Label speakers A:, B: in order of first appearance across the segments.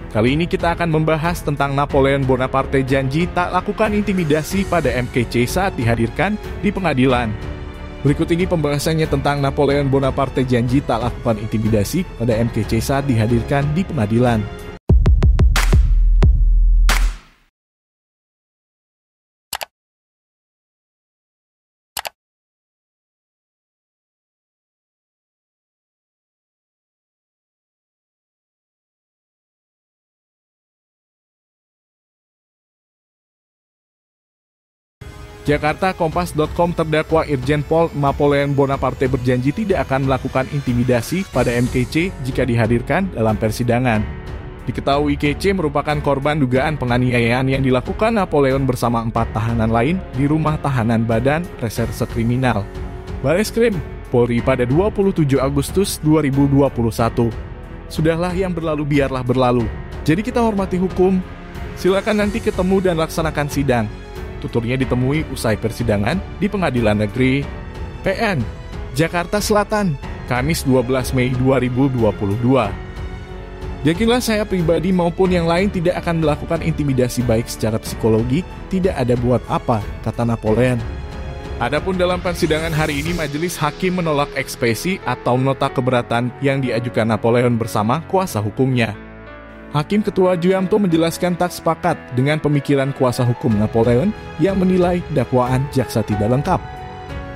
A: Kali ini kita akan membahas tentang Napoleon Bonaparte janji tak lakukan intimidasi pada MKC saat dihadirkan di pengadilan. Berikut ini pembahasannya tentang Napoleon Bonaparte janji tak lakukan intimidasi pada MKC saat dihadirkan di pengadilan. Jakarta, Kompas.com. Terdakwa Irjen Pol Napoleon Bonaparte berjanji tidak akan melakukan intimidasi pada MKC jika dihadirkan dalam persidangan. Diketahui KC merupakan korban dugaan penganiayaan yang dilakukan Napoleon bersama 4 tahanan lain di rumah tahanan Badan Reserse Kriminal Bareskrim Polri pada 27 Agustus 2021. Sudahlah, yang berlalu biarlah berlalu. Jadi kita hormati hukum. Silakan nanti ketemu dan laksanakan sidang. Tuturnya ditemui usai persidangan di Pengadilan Negeri PN, Jakarta Selatan, Kamis 12 Mei 2022. Yakinlah saya pribadi maupun yang lain tidak akan melakukan intimidasi baik secara psikologi, tidak ada buat apa, kata Napoleon. Adapun dalam persidangan hari ini, majelis hakim menolak ekspresi atau nota keberatan yang diajukan Napoleon bersama kuasa hukumnya. Hakim Ketua Juyamto menjelaskan tak sepakat dengan pemikiran kuasa hukum Napoleon yang menilai dakwaan jaksa tidak lengkap.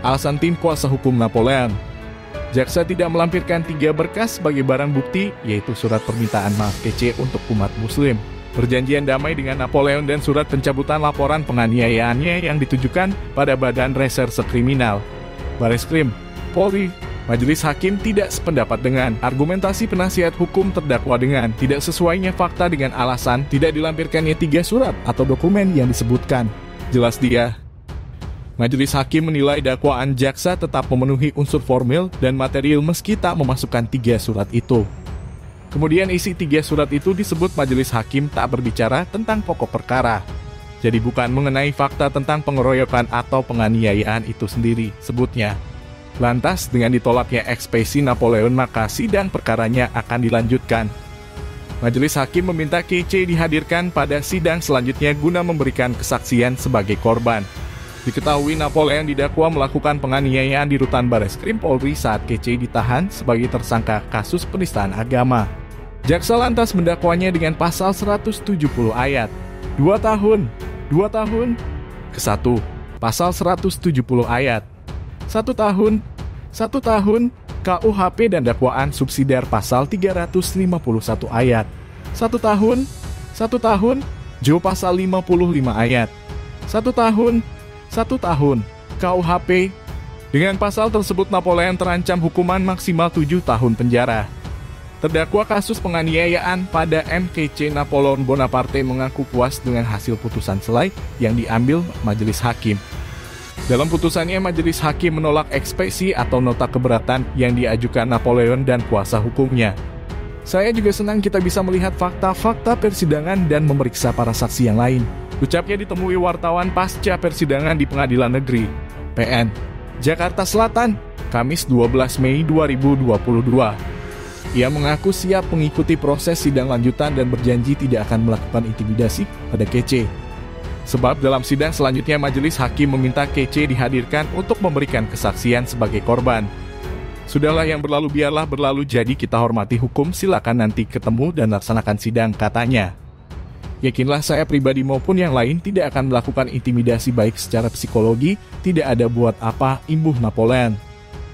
A: Alasan tim kuasa hukum Napoleon, jaksa tidak melampirkan 3 berkas sebagai barang bukti, yaitu surat permintaan maaf KC untuk umat muslim, perjanjian damai dengan Napoleon, dan surat pencabutan laporan penganiayaannya yang ditujukan pada Badan Reserse Kriminal Bareskrim Polri. Majelis hakim tidak sependapat dengan argumentasi penasihat hukum terdakwa dengan tidak sesuainya fakta dengan alasan tidak dilampirkannya 3 surat atau dokumen yang disebutkan. Jelas dia. Majelis hakim menilai dakwaan jaksa tetap memenuhi unsur formil dan material meski tak memasukkan 3 surat itu. Kemudian isi 3 surat itu disebut majelis hakim tak berbicara tentang pokok perkara. Jadi bukan mengenai fakta tentang pengeroyokan atau penganiayaan itu sendiri, sebutnya. Lantas, dengan ditolaknya ekspresi Napoleon, maka sidang perkaranya akan dilanjutkan. Majelis hakim meminta KC dihadirkan pada sidang selanjutnya guna memberikan kesaksian sebagai korban. Diketahui Napoleon didakwa melakukan penganiayaan di rutan Bareskrim Polri saat KC ditahan sebagai tersangka kasus penistaan agama. Jaksa lantas mendakwanya dengan pasal 170 ayat 2 tahun ke-1, pasal 170 ayat 1 tahun KUHP dan dakwaan subsidiar pasal 351 ayat 1 tahun Jo pasal 55 ayat 1 tahun KUHP. Dengan pasal tersebut Napoleon terancam hukuman maksimal 7 tahun penjara. Terdakwa kasus penganiayaan pada MKC Napoleon Bonaparte mengaku puas dengan hasil putusan selai yang diambil majelis hakim. Dalam putusannya, majelis hakim menolak ekspresi atau nota keberatan yang diajukan Napoleon dan kuasa hukumnya. Saya juga senang kita bisa melihat fakta-fakta persidangan dan memeriksa para saksi yang lain, ucapnya ditemui wartawan pasca persidangan di Pengadilan Negeri PN, Jakarta Selatan, Kamis 12 Mei 2022. Ia mengaku siap mengikuti proses sidang lanjutan dan berjanji tidak akan melakukan intimidasi pada KC. Sebab dalam sidang selanjutnya majelis hakim meminta KC dihadirkan untuk memberikan kesaksian sebagai korban. Sudahlah, yang berlalu biarlah berlalu, jadi kita hormati hukum, silakan nanti ketemu dan laksanakan sidang, katanya. Yakinlah saya pribadi maupun yang lain tidak akan melakukan intimidasi baik secara psikologi, tidak ada buat apa, imbuh Napoleon.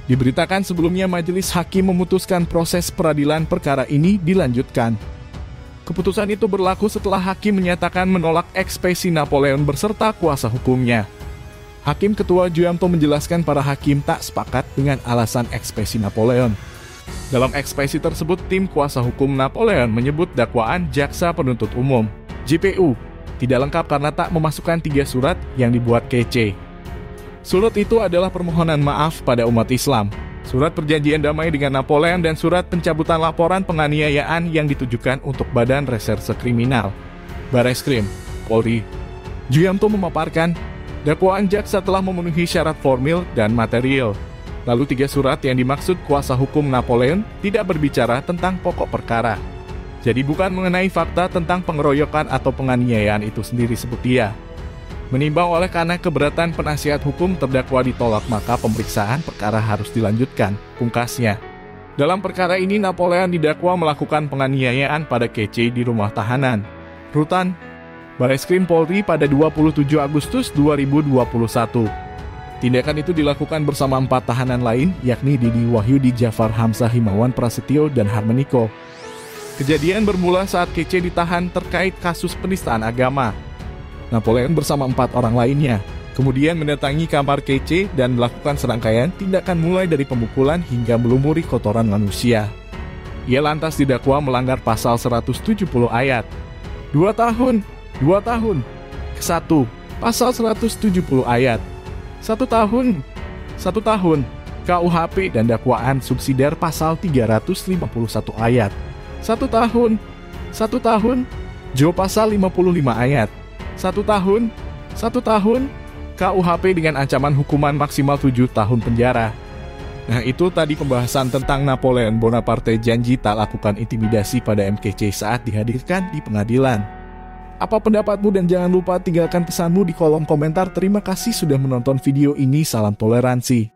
A: Diberitakan sebelumnya majelis hakim memutuskan proses peradilan perkara ini dilanjutkan. Keputusan itu berlaku setelah hakim menyatakan menolak ekspresi Napoleon berserta kuasa hukumnya. Hakim Ketua Juyamto menjelaskan para hakim tak sepakat dengan alasan ekspresi Napoleon. Dalam ekspresi tersebut, tim kuasa hukum Napoleon menyebut dakwaan jaksa penuntut umum, JPU, tidak lengkap karena tak memasukkan 3 surat yang dibuat KC. Surat itu adalah permohonan maaf pada umat Islam, surat perjanjian damai dengan Napoleon, dan surat pencabutan laporan penganiayaan yang ditujukan untuk Badan Reserse Kriminal Bareskrim Polri. Juyamto memaparkan, dakwaan jaksa telah memenuhi syarat formil dan material. Lalu 3 surat yang dimaksud kuasa hukum Napoleon tidak berbicara tentang pokok perkara. Jadi bukan mengenai fakta tentang pengeroyokan atau penganiayaan itu sendiri, sebut dia. Menimbang oleh karena keberatan penasihat hukum terdakwa ditolak, maka pemeriksaan perkara harus dilanjutkan, pungkasnya. Dalam perkara ini, Napoleon didakwa melakukan penganiayaan pada Kece di rumah tahanan Rutan Bareskrim Polri pada 27 Agustus 2021. Tindakan itu dilakukan bersama 4 tahanan lain, yakni Didi Wahyudi, Jafar Hamzah, Himawan Prasetyo, dan Harmeniko. Kejadian bermula saat Kece ditahan terkait kasus penistaan agama. Napoleon bersama 4 orang lainnya kemudian mendatangi kamar Kece dan melakukan serangkaian tindakan mulai dari pemukulan hingga melumuri kotoran manusia. Ia lantas didakwa melanggar pasal 170 ayat 2 tahun 1. Pasal 170 ayat 1 tahun KUHP dan dakwaan subsidiar pasal 351 ayat 1 tahun Jo pasal 55 ayat 1 tahun KUHP dengan ancaman hukuman maksimal 7 tahun penjara. Nah, itu tadi pembahasan tentang Napoleon Bonaparte janji tak lakukan intimidasi pada MKC saat dihadirkan di pengadilan. Apa pendapatmu, dan jangan lupa tinggalkan pesanmu di kolom komentar. Terima kasih sudah menonton video ini. Salam toleransi.